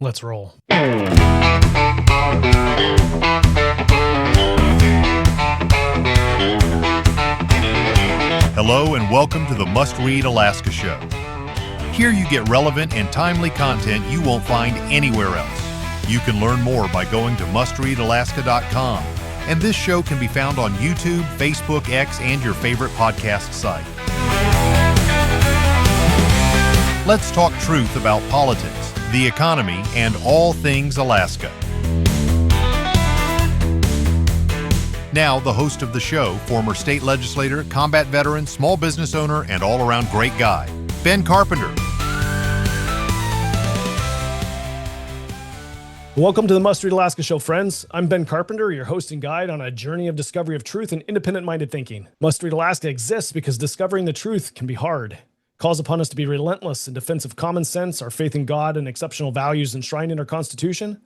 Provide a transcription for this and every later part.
Let's roll. Hello and welcome to the Must Read Alaska Show. Here you get relevant and timely content you won't find anywhere else. You can learn more by going to mustreadalaska.com, and this show can be found on YouTube, Facebook, X, and your favorite podcast site. Let's talk truth about politics, the economy, and all things Alaska. Now, the host of the show, former state legislator, combat veteran, small business owner, and all-around great guy, Ben Carpenter. Welcome to the Must Read Alaska Show, friends. I'm Ben Carpenter, your host and guide on a journey of discovery of truth and independent-minded thinking. Must Read Alaska exists because discovering the truth can be hard. It calls upon us to be relentless in defense of common sense, our faith in God, and exceptional values enshrined in our Constitution.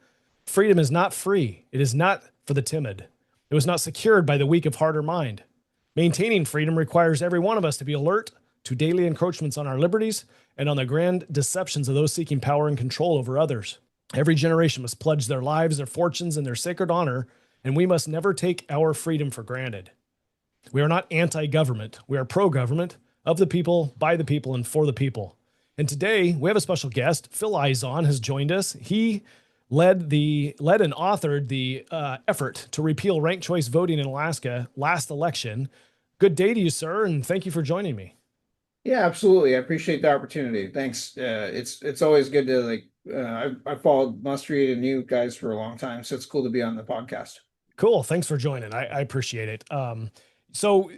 Freedom is not free. It is not for the timid. It was not secured by the weak of heart or mind. Maintaining freedom requires every one of us to be alert to daily encroachments on our liberties and on the grand deceptions of those seeking power and control over others. Every generation must pledge their lives, their fortunes, and their sacred honor, and we must never take our freedom for granted. We are not anti-government. We are pro-government, of the people, by the people, and for the people. And today, we have a special guest. Phil Izon has joined us. He led and authored the effort to repeal ranked choice voting in Alaska last election. Good day to you, sir, and thank you for joining me. Yeah, absolutely. I appreciate the opportunity. Thanks. It's always good to I followed Must Read and you guys for a long time, so it's cool to be on the podcast. Cool. Thanks for joining. I appreciate it. So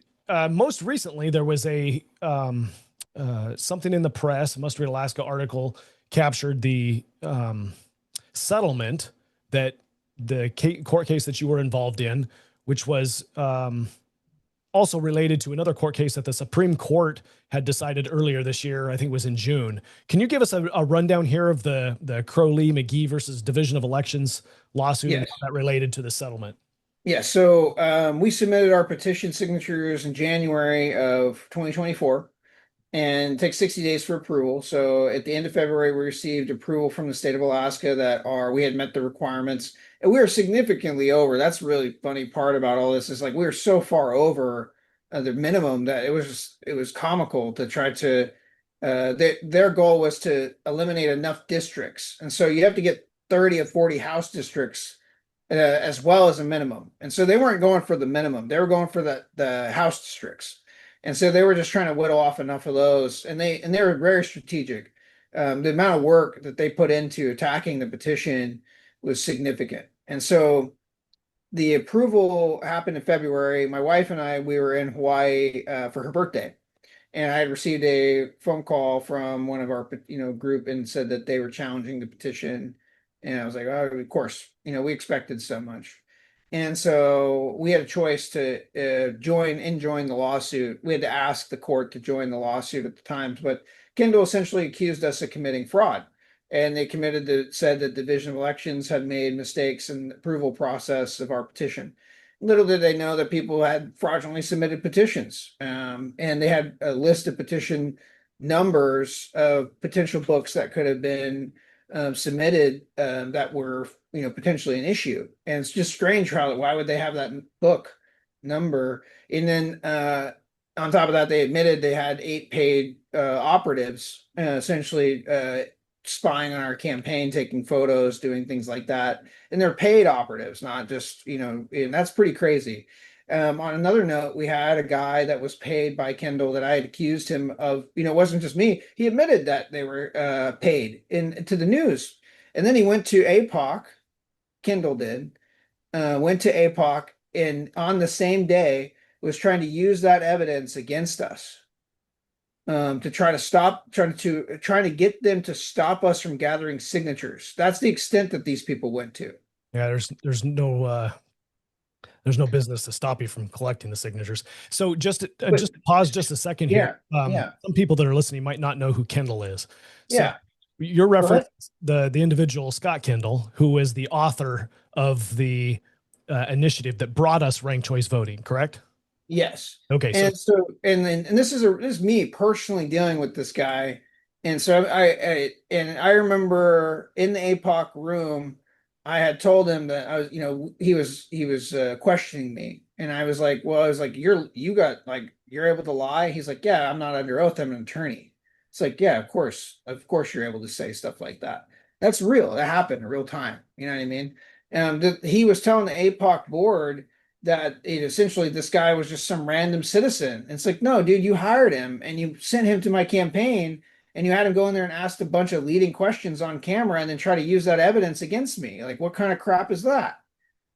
most recently there was a something in the press, a Must Read Alaska article captured the settlement that the court case that you were involved in, which was also related to another court case that the Supreme Court had decided earlier this year. I think it was in June. Can you give us a rundown here of the Crowley-McGee versus Division of Elections lawsuit and how that related to the settlement? Yeah, so we submitted our petition signatures in January of 2024, and it takes 60 days for approval. So at the end of February, we received approval from the state of Alaska that we had met the requirements, and we were significantly over. That's the really funny part about all this is like we were so far over the minimum that it was comical to try to. Their goal was to eliminate enough districts, and so you have to get 30 of 40 House districts as well as a minimum. And so they weren't going for the minimum; they were going for the House districts. And so they were just trying to whittle off enough of those, and they were very strategic. The amount of work that they put into attacking the petition was significant. And so the approval happened in February. My wife and we were in Hawaii for her birthday, and I had received a phone call from one of our group and said that they were challenging the petition. And I was like, oh, of course, we expected so much. And so we had a choice to join the lawsuit. We had to ask the court to join the lawsuit at the time, but Kendall essentially accused us of committing fraud. And they said that the Division of Elections had made mistakes in the approval process of our petition. Little did they know that people had fraudulently submitted petitions. And they had a list of petition numbers of potential books that could have been submitted that were potentially an issue. And it's just strange why would they have that book number. And then on top of that, they admitted they had 8 paid operatives essentially spying on our campaign, taking photos, doing things like that. And they're paid operatives, not just and that's pretty crazy. On another note, we had a guy that was paid by Kendall that I had accused him of, it wasn't just me. He admitted that they were paid to the news. And then he went to APOC, Kendall did, went to APOC, and on the same day was trying to use that evidence against us to trying to get them to stop us from gathering signatures. That's the extent that these people went to. Yeah, there's no business to stop you from collecting the signatures. So just pause just a second here. Some people that are listening might not know who Kendall is. So your reference, the individual Scott Kendall, who is the author of the initiative that brought us ranked choice voting, correct? Yes. Okay. And so this is me personally dealing with this guy And so I remember in the APOC room, I had told him that I was, he was questioning me, and I was like, well, I was like, you're able to lie. He's like, yeah, I'm not under oath. I'm an attorney. It's like, yeah, of course, you're able to say stuff like that. That's real. That happened in real time. You know what I mean? He was telling the APOC board that essentially this guy was just some random citizen. And it's like, no, dude, you hired him and you sent him to my campaign and you had him go in there and ask a bunch of leading questions on camera and then try to use that evidence against me. Like, what kind of crap is that?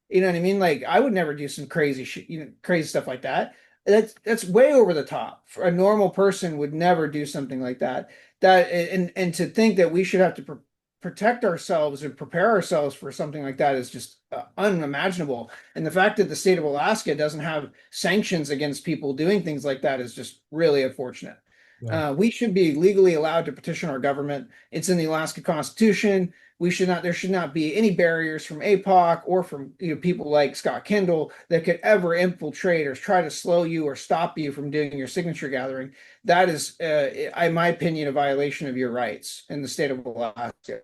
You know what I mean? Like, I would never do some crazy shit, crazy stuff like that. That's way over the top. For a normal person would never do something like that. And to think that we should have to protect ourselves and prepare ourselves for something like that is just unimaginable. And the fact that the state of Alaska doesn't have sanctions against people doing things like that is just really unfortunate. Yeah. We should be legally allowed to petition our government. It's in the Alaska Constitution. There should not be any barriers from APOC or from people like Scott Kendall that could ever infiltrate or try to slow you or stop you from doing your signature gathering. That is, in my opinion, a violation of your rights in the state of Alaska.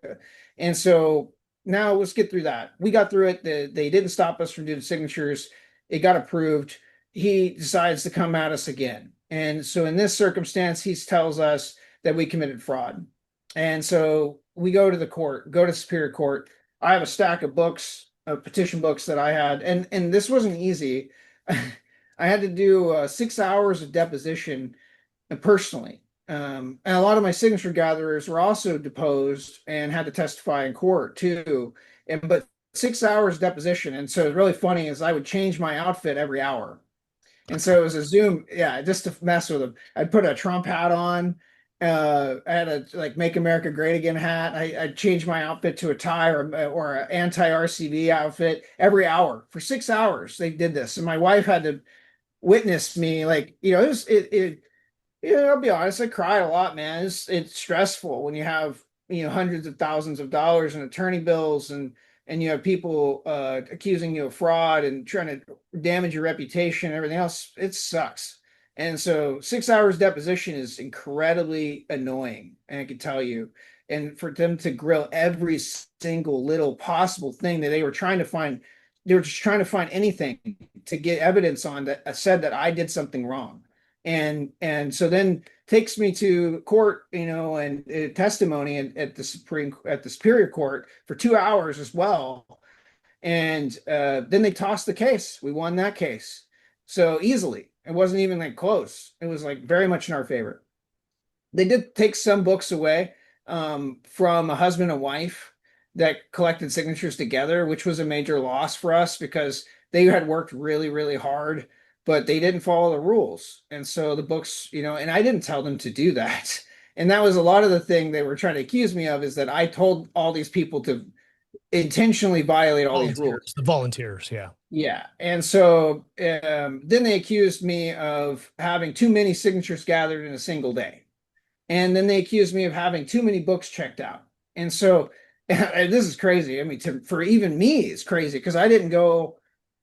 And so now let's get through that. We got through it. They didn't stop us from doing signatures. It got approved. He decides to come at us again. And so in this circumstance, he tells us that we committed fraud. And so we go to the court, go to Superior Court. I have a stack of books, of petition books that I had, and this wasn't easy. I had to do 6 hours of deposition personally. And a lot of my signature gatherers were also deposed and had to testify in court too. But 6 hours deposition. And so it's really funny is I would change my outfit every hour. And so it was a Zoom, yeah, just to mess with them. I'd put a Trump hat on. I had a like "Make America Great Again" hat. I'd change my outfit to a tie or an anti-RCV outfit every hour for 6 hours. They did this, and my wife had to witness me. Like it was it. I'll be honest, I cried a lot, man. It's stressful when you have hundreds of thousands of dollars in attorney bills and you have people accusing you of fraud and trying to damage your reputation and everything else. It sucks. And so 6 hours deposition is incredibly annoying, and I can tell you. And for them to grill every single little possible thing that they were trying to find, they were just trying to find anything to get evidence on that said that I did something wrong. And so then takes me to court, and testimony at the Superior Court for 2 hours as well. And then they tossed the case. We won that case so easily. It wasn't even like close. It was like very much in our favor. They did take some books away from a husband and wife that collected signatures together, which was a major loss for us because they had worked really, really hard, but they didn't follow the rules. And so the books, and I didn't tell them to do that. And that was a lot of the thing they were trying to accuse me of, is that I told all these people to intentionally violate all these rules. The volunteers, yeah. Yeah. And so then they accused me of having too many signatures gathered in a single day. And then they accused me of having too many books checked out. And so this is crazy. I mean, for even me, it's crazy because I didn't go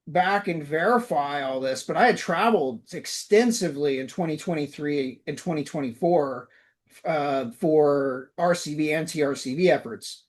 back and verify all this, but I had traveled extensively in 2023 and 2024 for RCV, anti-RCV efforts.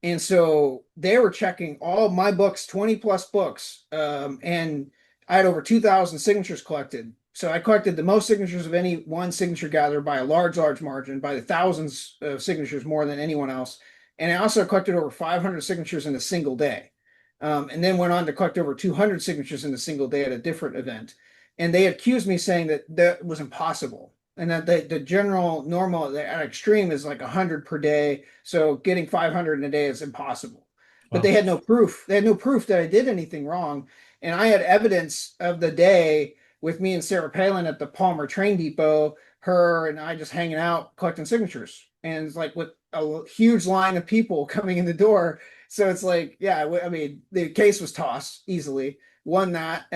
And so they were checking all of my books, 20 plus books, and I had over 2,000 signatures collected. So I collected the most signatures of any one signature gatherer by a large, large margin, by the thousands of signatures more than anyone else. And I also collected over 500 signatures in a single day. And then went on to collect over 200 signatures in a single day at a different event. And they accused me saying that that was impossible. And that the general normal at extreme is like 100 per day. So getting 500 in a day is impossible. But they had no proof. They had no proof that I did anything wrong. And I had evidence of the day with me and Sarah Palin at the Palmer train depot, her and I just hanging out collecting signatures. And it's like with a huge line of people coming in the door. So it's like, yeah, I mean, the case was tossed easily, won that.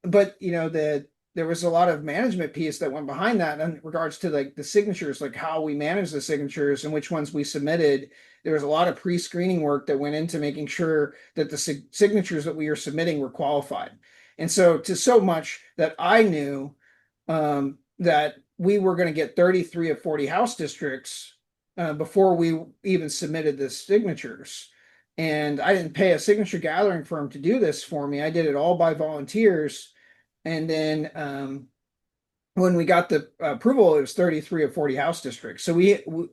But there was a lot of management piece that went behind that in regards to like the signatures, like how we manage the signatures and which ones we submitted. There was a lot of pre-screening work that went into making sure that the signatures that we were submitting were qualified. And so much that I knew that we were going to get 33 of 40 House districts before we even submitted the signatures. And I didn't pay a signature gathering firm to do this for me. I did it all by volunteers. And then when we got the approval, it was 33 of 40 House districts. So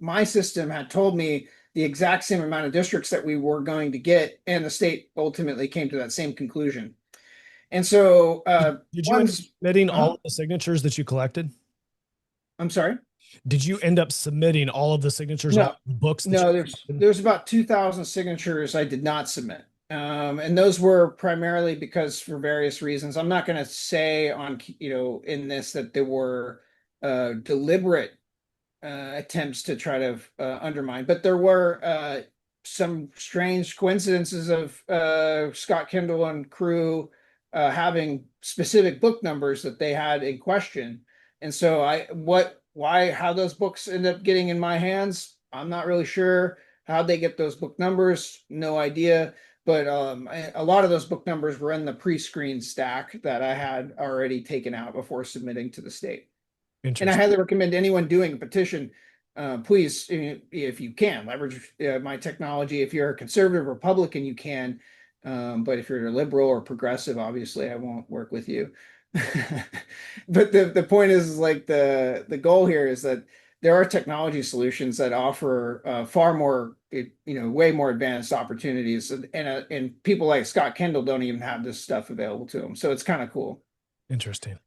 my system had told me the exact same amount of districts that we were going to get, and the state ultimately came to that same conclusion. And so did you end up submitting all of the signatures that you collected? I'm sorry? Did you end up submitting all of the signatures, No, all the books? no, there's about 2,000 signatures I did not submit. And those were primarily because for various reasons. I'm not going to say on, in this that there were deliberate attempts to try to undermine, but there were some strange coincidences of Scott Kendall and crew having specific book numbers that they had in question. And so how those books end up getting in my hands, I'm not really sure. How they get those book numbers, no idea. But a lot of those book numbers were in the pre-screened stack that I had already taken out before submitting to the state. And I highly recommend anyone doing a petition, please, if you can, leverage my technology. If you're a conservative Republican, you can. But if you're a liberal or progressive, obviously, I won't work with you. But the point is like the goal here is that there are technology solutions that offer far more, way more advanced opportunities, and people like Scott Kendall don't even have this stuff available to them. So it's kind of cool. Interesting.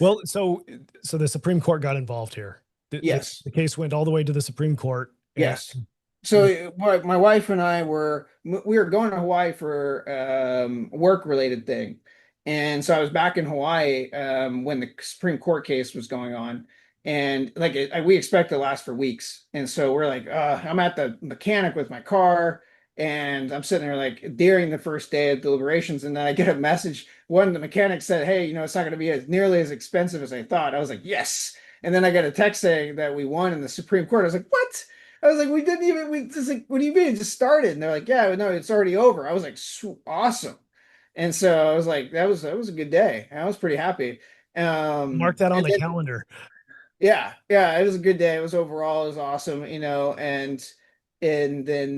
Well, so the Supreme Court got involved here. Yes, the case went all the way to the Supreme Court. Yes. So my wife and I were going to Hawaii for a work related thing. And so I was back in Hawaii when the Supreme Court case was going on. And like we expect it to last for weeks. And so we're like, I'm at the mechanic with my car. And I'm sitting there like during the first day of deliberations. And then I get a message. One of the mechanics said, hey, it's not going to be nearly as expensive as I thought. I was like, yes. And then I got a text saying that we won in the Supreme Court. I was like, what? I was like, we just like, what do you mean? It just started. And they're like, yeah, no, it's already over. I was like, awesome. And so I was like, that was a good day. I was pretty happy. Mark that on the calendar. Yeah. It was a good day. It was awesome, and then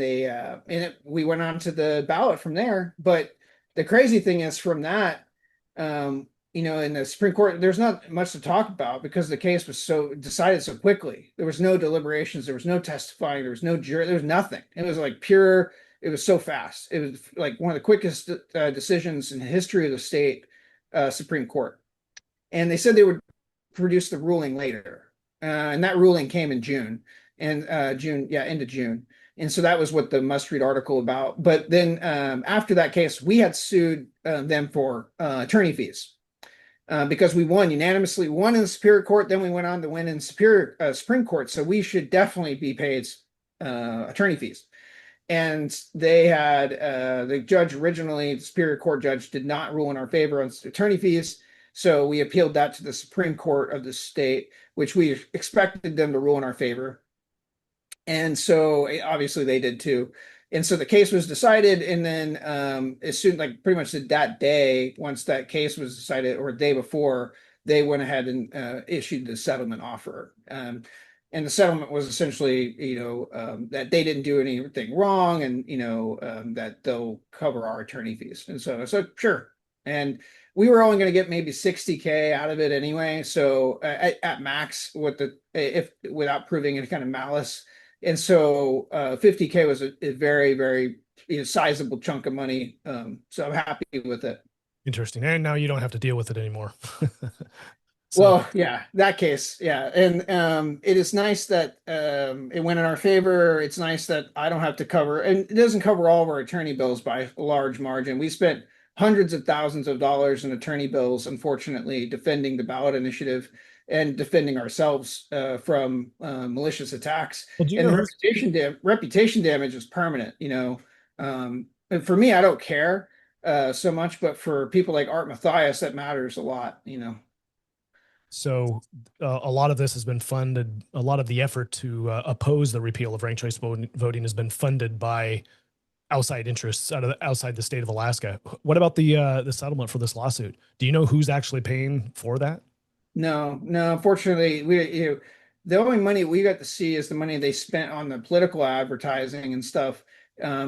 we went on to the ballot from there. But the crazy thing is from that, in the Supreme Court, there's not much to talk about because the case was decided so quickly. There was no deliberations, there was no testifying, there was no jury, there was nothing. It was like pure, it was so fast. It was like one of the quickest decisions in the history of the state Supreme Court. And they said they would produce the ruling later. And that ruling came in June, and end of June. And so that was what the must read article about. But then after that case, we had sued them for attorney fees. Because we unanimously won in the Superior Court, then we went on to win in Supreme Court. So we should definitely be paid attorney fees. And they had the judge originally, the Superior Court judge, did not rule in our favor on attorney fees. So we appealed that to the Supreme Court of the state, which we expected them to rule in our favor. And so obviously they did too. And so the case was decided, and then as soon, like pretty much that day, once that case was decided, or a day before, they went ahead and issued the settlement offer. And the settlement was essentially, that they didn't do anything wrong, and that they'll cover our attorney fees. And so sure. And we were only going to get maybe 60K out of it anyway. So at max, without proving any kind of malice. And so 50K was a very, very sizable chunk of money. So I'm happy with it. Interesting. And now you don't have to deal with it anymore. Well, yeah, that case. Yeah. And it is nice that it went in our favor. It's nice that I don't have to cover, and it doesn't cover all of our attorney bills by a large margin. We spent hundreds of thousands of dollars in attorney bills, unfortunately, defending the ballot initiative and defending ourselves from malicious attacks. And reputation damage is permanent. And for me, I don't care so much, but for people like Art Mathias, that matters a lot. So a lot of this has been funded. A lot of the effort to oppose the repeal of ranked choice voting has been funded by outside interests outside the state of Alaska. What about the settlement for this lawsuit? Do you know who's actually paying for that? No, unfortunately, the only money we got to see is the money they spent on the political advertising and stuff,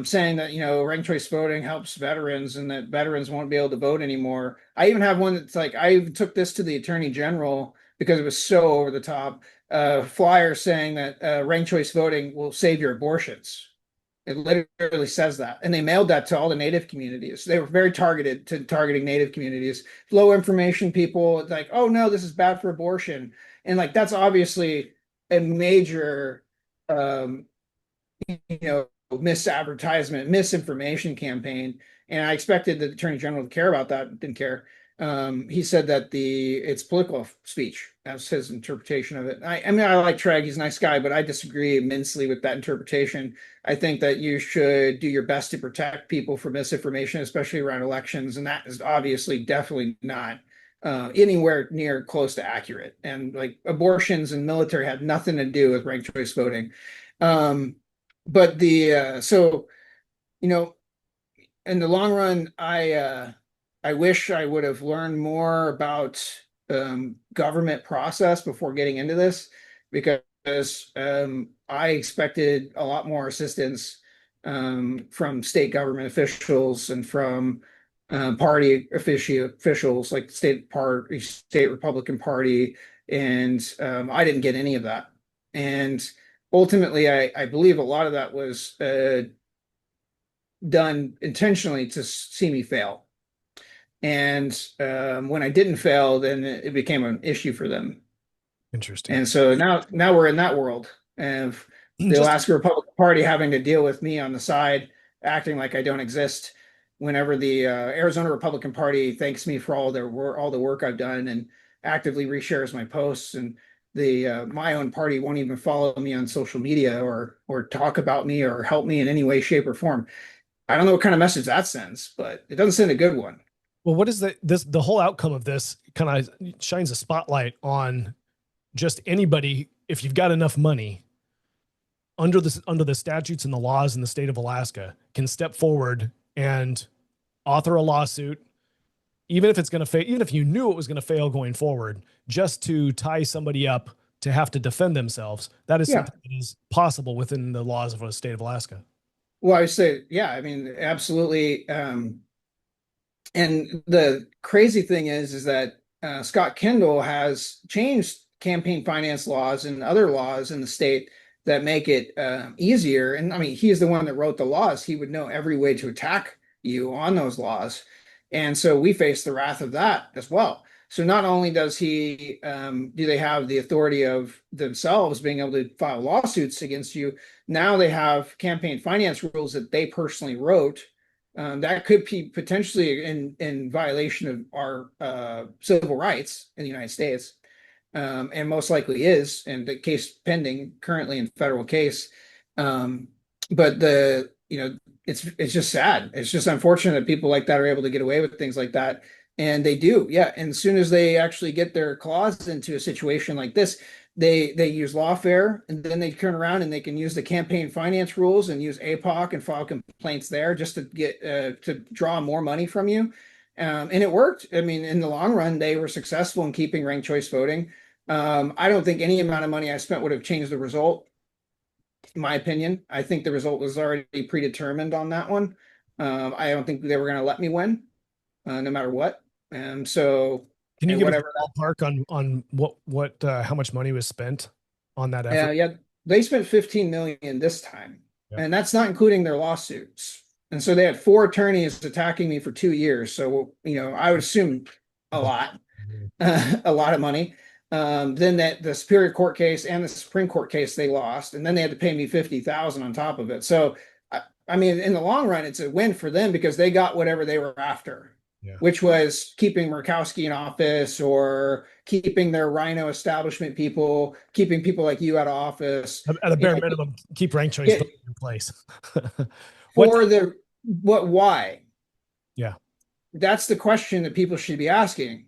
saying that, ranked choice voting helps veterans and that veterans won't be able to vote anymore. I even have one that's like, I even took this to the attorney general because it was so over the top. Flyer saying that ranked choice voting will save your abortions. It literally says that. And they mailed that to all the Native communities. They were very targeted to targeting Native communities. Low information people, like, oh no, this is bad for abortion. And like that's obviously a major you know, misadvertisement, misinformation campaign. And I expected the Attorney General to care about that, didn't care. He said that it's political speech. That's his interpretation of it. I mean, I like Treg, he's a nice guy, but I disagree immensely with that interpretation. I think that you should do your best to protect people from misinformation, especially around elections, and that is obviously definitely not anywhere near close to accurate. And like abortions and military had nothing to do with ranked choice voting. But so in the long run, I wish I would have learned more about government process before getting into this, because I expected a lot more assistance from state government officials and from party officials like state Republican Party, and I didn't get any of that. And ultimately, I believe a lot of that was done intentionally to see me fail. And when I didn't fail, then it became an issue for them. Interesting. And so now we're in that world of the Alaska Republican Party having to deal with me on the side, acting like I don't exist. Whenever the Arizona Republican Party thanks me for all the work I've done and actively reshares my posts, and the my own party won't even follow me on social media or talk about me or help me in any way, shape, or form. I don't know what kind of message that sends, but it doesn't send a good one. Well, what is the whole outcome of this kind of shines a spotlight on just anybody, if you've got enough money under the statutes and the laws in the state of Alaska, can step forward and author a lawsuit, even if it's going to fail, even if you knew it was going to fail going forward, just to tie somebody up to have to defend themselves. That is something that is possible within the laws of the state of Alaska. Well, I say, yeah, I mean, absolutely. And the crazy thing is that Scott Kendall has changed campaign finance laws and other laws in the state that make it easier. And I mean, he's the one that wrote the laws. He would know every way to attack you on those laws. And so we face the wrath of that as well. So not only does he do they have the authority of themselves being able to file lawsuits against you, now they have campaign finance rules that they personally wrote that could be potentially in violation of our civil rights in the United States, and most likely is, and the case pending currently in federal case. But it's just sad. It's just unfortunate that people like that are able to get away with things like that. And they do, yeah. And as soon as they actually get their claws into a situation like this, they use lawfare, and then they turn around and they can use the campaign finance rules and use APOC and file complaints there just to get to draw more money from you. And it worked. I mean, in the long run, they were successful in keeping ranked choice voting. I don't think any amount of money I spent would have changed the result. In my opinion, I think the result was already predetermined on that one. I don't think they were going to let me win, no matter what. And so, can you give us a ballpark on what how much money was spent on that effort? Yeah, they spent 15 million this time, and that's not including their lawsuits. And so they had 4 attorneys attacking me for 2 years. So I would assume a lot, a lot of money. Then the Superior Court case and the Supreme Court case they lost, and then they had to pay me 50,000 on top of it. So I mean, in the long run, it's a win for them because they got whatever they were after. Which was keeping Murkowski in office, or keeping their Rhino establishment people, keeping people like you out of office. At a bare minimum, keep ranked choice in place. Why? Yeah. That's the question that people should be asking.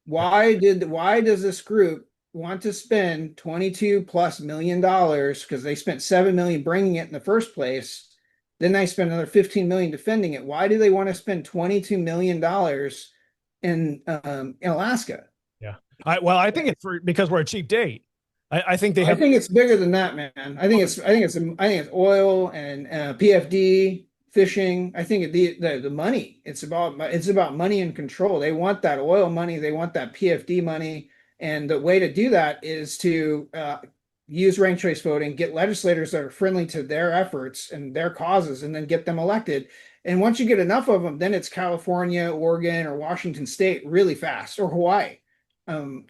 Why does this group want to spend $22+ million? Because they spent $7 million bringing it in the first place. Then they spend another $15 million defending it. Why do they want to spend $22 million in Alaska? Yeah. I think it's because we're a cheap date. I think they I have. think it's bigger than that, man. I think it's oil and PFD, fishing. I think the money. It's about money and control. They want that oil money. They want that PFD money. And the way to do that is to use ranked choice voting, get legislators that are friendly to their efforts and their causes, and then get them elected. And once you get enough of them, then it's California, Oregon, or Washington State really fast, or Hawaii,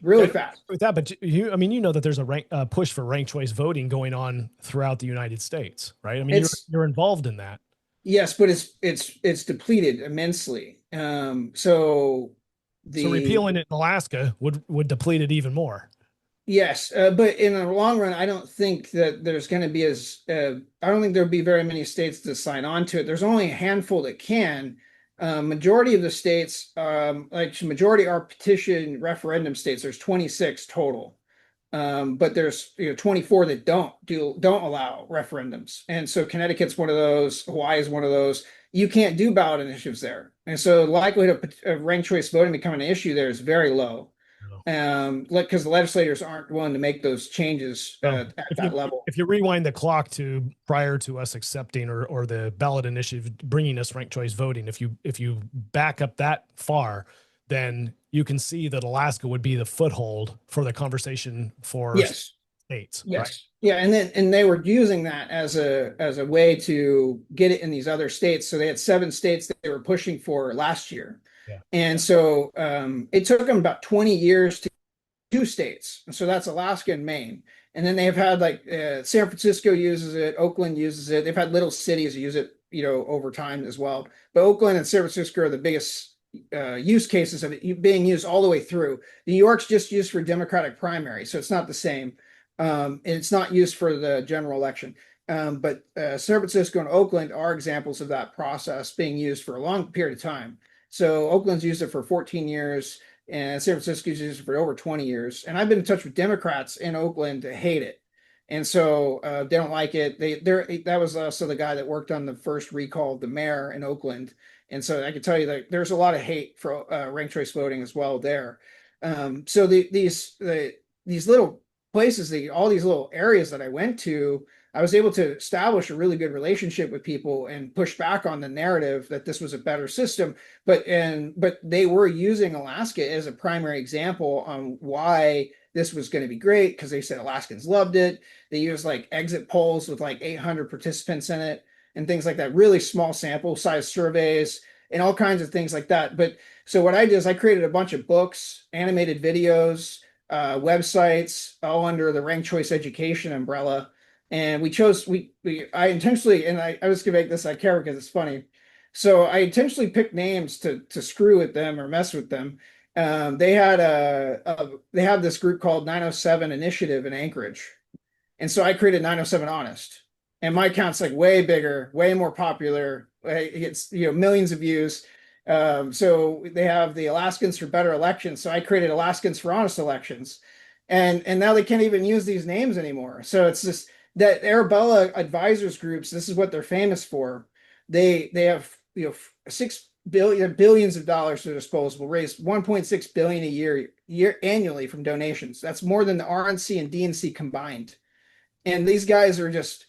really fast. With that, but I mean, you know that there's a push for ranked choice voting going on throughout the United States, right? I mean, It's you're involved in that. Yes, but it's depleted immensely. So So the repealing it in Alaska would deplete it even more. yes, but in the long run, I don't think that there's going to be I don't think there'll be very many states to sign on to it. There's only a handful that can. Majority of the states, like majority are petition referendum states. There's 26 total. But there's 24 that don't allow referendums, and so Connecticut's one of those. Hawaii is one of those. You can't do ballot initiatives there, and so the likelihood of ranked choice voting becoming an issue there is very low. Because the legislators aren't willing to make those changes So at that level. if you rewind the clock to prior to us accepting or the ballot initiative bringing us ranked choice voting, if you back up that far, then you can see that Alaska would be the foothold for the conversation for Yes, states, right? yes, yeah, and they were using that as a way to get it in these other states. So they had 7 states that they were pushing for last year. Yeah. And so it took them about 20 years to 2 states. And so that's Alaska and Maine. And then they've had like San Francisco uses it, Oakland uses it. They've had little cities use it, over time as well. But Oakland and San Francisco are the biggest use cases of it being used all the way through. New York's just used for Democratic primary, so it's not the same. And it's not used for the general election. But San Francisco and Oakland are examples of that process being used for a long period of time. So Oakland's used it for 14 years, and San Francisco's used it for over 20 years. And I've been in touch with Democrats in Oakland that hate it, and so they don't like it. That was also the guy that worked on the first recall of the mayor in Oakland, and so I can tell you that there's a lot of hate for ranked choice voting as well there. So these little places, all these little areas that I went to, I was able to establish a really good relationship with people and push back on the narrative that this was a better system. But they were using Alaska as a primary example on why this was going to be great, because they said Alaskans loved it. They used like exit polls with like 800 participants in it and things like that, really small sample size surveys and all kinds of things like that. But so what I did is I created a bunch of books, animated videos, websites, all under the ranked choice education umbrella. And I intentionally, and I was gonna make this I care because it's funny. So I intentionally picked names to screw with them or mess with them. They have this group called 907 Initiative in Anchorage, and so I created 907 Honest, and my account's like way bigger, way more popular. It gets millions of views. So they have the Alaskans for Better Elections. So I created Alaskans for Honest Elections, and now they can't even use these names anymore. So it's just that Arabella advisors groups. This is what they're famous for. They have 6 billions of dollars to their disposal, raise 1.6 billion a year annually from donations. That's more than the RNC and DNC combined. And these guys are just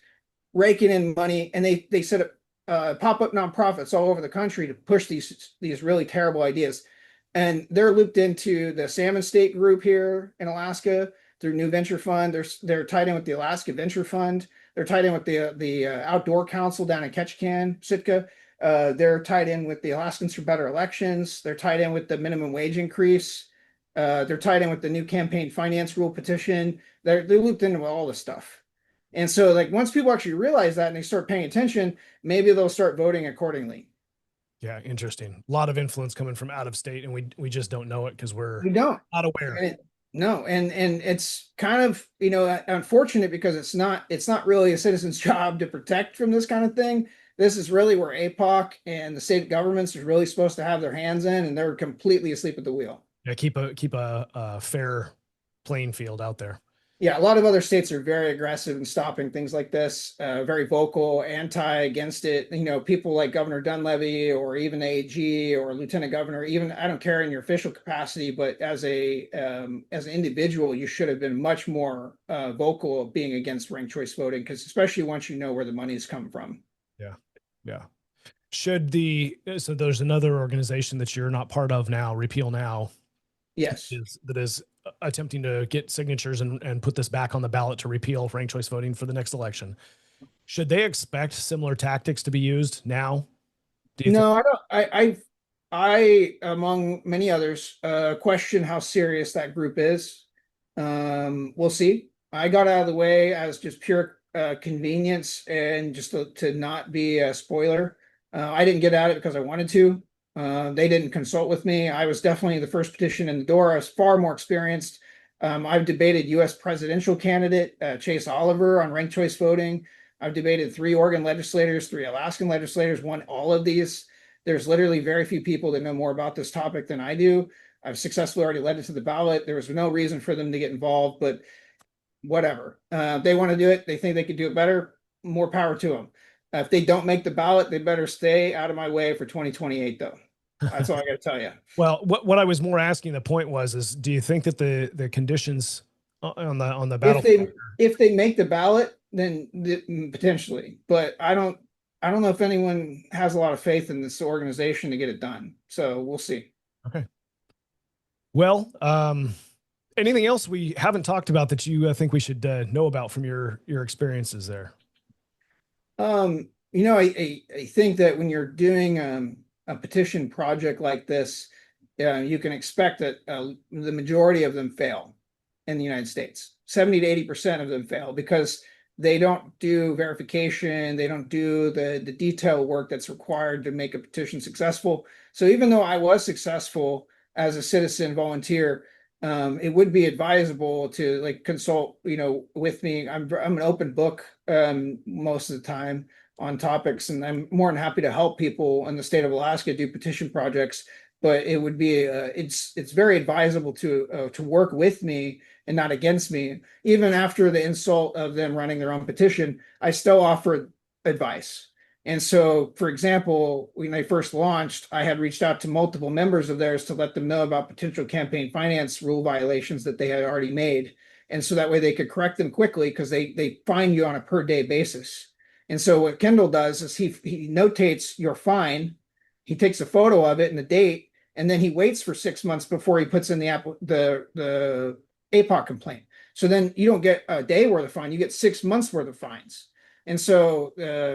raking in money, and they set up pop-up nonprofits all over the country to push these really terrible ideas. And they're looped into the Salmon State group here in Alaska through New Venture Fund. They're tied in with the Alaska Venture Fund. They're tied in with the Outdoor Council down in Ketchikan, Sitka. They're tied in with the Alaskans for Better Elections. They're tied in with the minimum wage increase. They're tied in with the new campaign finance rule petition. They're looped into all this stuff. And so, like, once people actually realize that and they start paying attention, maybe they'll start voting accordingly. Yeah, interesting. A lot of influence coming from out of state, and we just don't know it because We don't. not aware. No, and it's kind of unfortunate because it's not really a citizen's job to protect from this kind of thing. This is really where APOC and the state governments are really supposed to have their hands in, and they're completely asleep at the wheel. Yeah, keep a fair playing field out there. Yeah, a lot of other states are very aggressive in stopping things like this, very vocal, against it. You know, people like Governor Dunleavy or even AG or Lieutenant Governor, even I don't care in your official capacity, but as an individual, you should have been much more vocal of being against ranked choice voting, because especially once you know where the money's come from. Yeah. Yeah. So there's another organization that you're not part of now, Repeal Now, Yes. that is attempting to get signatures and put this back on the ballot to repeal ranked choice voting for the next election. Should they expect similar tactics to be used now? Do you think? No, I don't. I, among many others, question how serious that group is. We'll see. I got out of the way as just pure convenience and just to not be a spoiler. I didn't get at it because I wanted to. They didn't consult with me. I was definitely the first petition in the door. I was far more experienced. I've debated U.S. presidential candidate Chase Oliver on ranked choice voting. I've debated 3 Oregon legislators, 3 Alaskan legislators, won all of these. There's literally very few people that know more about this topic than I do. I've successfully already led it to the ballot. There was no reason for them to get involved, but whatever. They want to do it. They think they could do it better. More power to them. If they don't make the ballot, they better stay out of my way for 2028, though. That's all I got to tell you. Well, what I was more asking, the point was, is do you think that the conditions on the ballot, if they make the ballot, then potentially, but I don't know if anyone has a lot of faith in this organization to get it done. So we'll see. Okay. Well, anything else we haven't talked about that you think we should know about from your experiences there? You know, I think that when you're doing a petition project like this, you can expect that the majority of them fail in the United States. 70 to 80% of them fail because they don't do verification. They don't do the detail work that's required to make a petition successful. So even though I was successful as a citizen volunteer, it would be advisable to like consult, you know, with me. I'm an open book most of the time on topics, and I'm more than happy to help people in the state of Alaska do petition projects. But it would be it's very advisable to work with me and not against me. Even after the insult of them running their own petition, I still offered advice. And so, for example, when they first launched, I had reached out to multiple members of theirs to let them know about potential campaign finance rule violations that they had already made. And so that way they could correct them quickly, because they fine you on a per day basis. And so what Kendall does is he notates your fine, he takes a photo of it and the date, and then he waits for 6 months before he puts in the APOC complaint. So then you don't get a day worth of fine, you get 6 months worth of fines. And so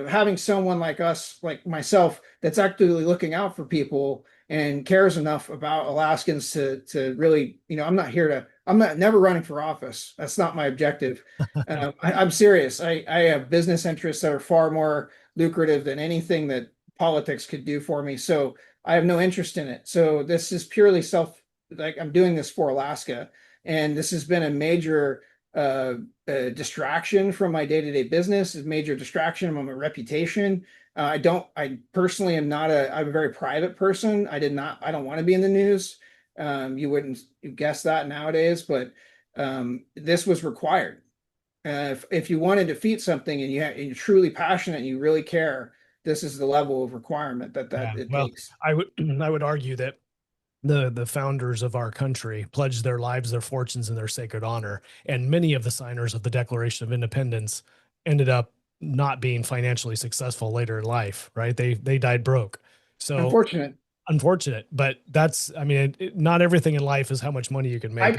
having someone like us, like myself, that's actively looking out for people and cares enough about Alaskans to really, you know, I'm never running for office. That's not my objective. I'm serious. I have business interests that are far more lucrative than anything that politics could do for me. So I have no interest in it. So this is purely like I'm doing this for Alaska. And this has been a major distraction from my day-to-day business, a major distraction from my reputation. I personally am not I'm a very private person. I don't want to be in the news. You wouldn't guess that nowadays, but this was required. If you want to defeat something and you're truly passionate and you really care, this is the level of requirement that it takes. I would argue that the founders of our country pledged their lives, their fortunes, and their sacred honor. And many of the signers of the Declaration of Independence ended up not being financially successful later in life, right? They died broke. So unfortunate, but that's, I mean, not everything in life is how much money you can make. I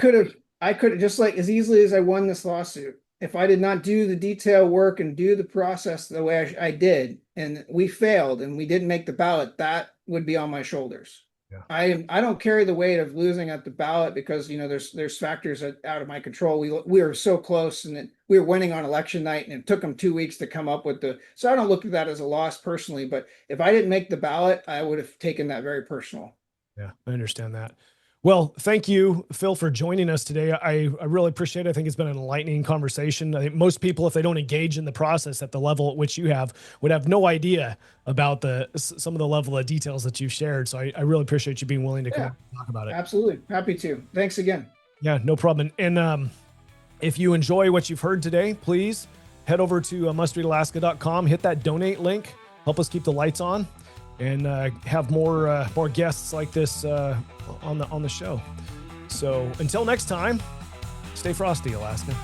could have just, like, as easily as I won this lawsuit, if I did not do the detail work and do the process the way I did, and we failed and we didn't make the ballot, that would be on my shoulders. Yeah. I don't carry the weight of losing at the ballot, because, you know, there's factors out of my control. We were so close, and we were winning on election night, and it took them 2 weeks to come up with so I don't look at that as a loss personally, but if I didn't make the ballot, I would have taken that very personal. Yeah, I understand that. Well, thank you, Phil, for joining us today. I really appreciate it. I think it's been an enlightening conversation. I think most people, if they don't engage in the process at the level at which you have, would have no idea about some of the level of details that you've shared. So I really appreciate you being willing to come and talk about it. Absolutely. Happy to. Thanks again. Yeah, no problem. And If you enjoy what you've heard today, please head over to mustreadalaska.com, hit that donate link, help us keep the lights on, and have more guests like this on the show. So until next time, stay frosty, Alaska.